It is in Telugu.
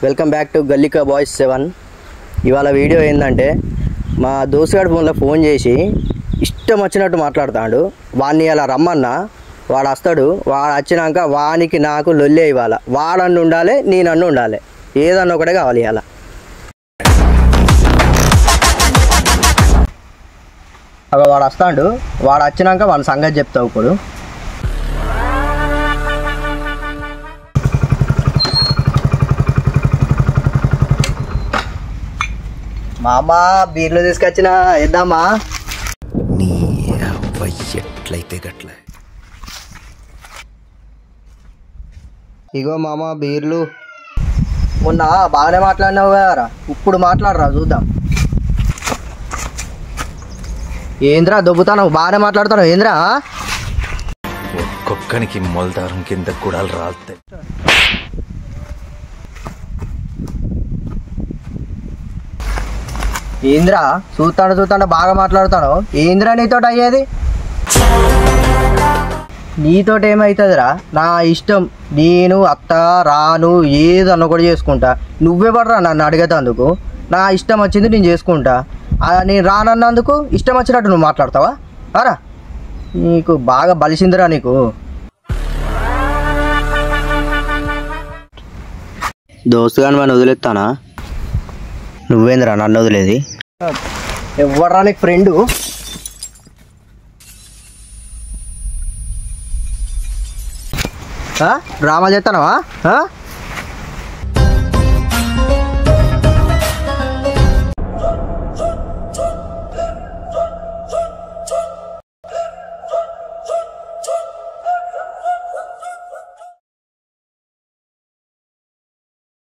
వెల్కమ్ బ్యాక్ టు గల్లికా బాయ్స్ 7. ఇవాళ వీడియో ఏంటంటే మా దోస్తుగాడి ఫోన్లో ఫోన్ చేసి ఇష్టం వచ్చినట్టు మాట్లాడుతాడు. వాడిని అలా రమ్మన్నా వాడు వస్తాడు. వాడు వచ్చినాక వానికి నాకు లొల్లే ఇవాళ. వాడన్ను ఉండాలి, నేనన్ను ఉండాలి, ఏదన్నా ఒకటే కావాలి ఇవాళ. అలా వాడు వస్తాడు. వాడు వచ్చినాక వాడి సంగతి చెప్తావు. ఇప్పుడు మామా బీర్లు తీసుకొచ్చిన ఇద్దామా? నీ ఎట్లయితే గట్ల. ఇగో మామా బీర్లు. మొన్న బాగానే మాట్లాడినావు కదరా, ఇప్పుడు మాట్లాడరా చూద్దాం. ఏంద్రా దొబ్బుతావు? బాగానే మాట్లాడుతున్నావు ఏంద్రా? ఒక్కొక్కనికి మొలదారం కింద గుడాలు రాలుతాయి. ఏంద్రా చూస్తాడు బాగా మాట్లాడుతాను. ఏంద్రా నీతోటి అయ్యేది? నీతోటి ఏమవుతుందిరా? నా ఇష్టం, నేను అత్త రాను ఏదన్నా కూడా చేసుకుంటా. నువ్వే పడరా నన్ను అడిగేటందుకు? నా ఇష్టం వచ్చింది నేను చేసుకుంటా. నేను రానన్నందుకు ఇష్టం వచ్చినట్టు నువ్వు మాట్లాడతావా? అరా నీకు బాగా బలిసిందిరా నీకు. దోస్తుగాని వాడిని వదిలేస్తానా? నువ్వేంద్రా నన్ను వదిలేది? ఎవడరా నీకు ఫ్రెండు? డ్రామా చేస్తానవా?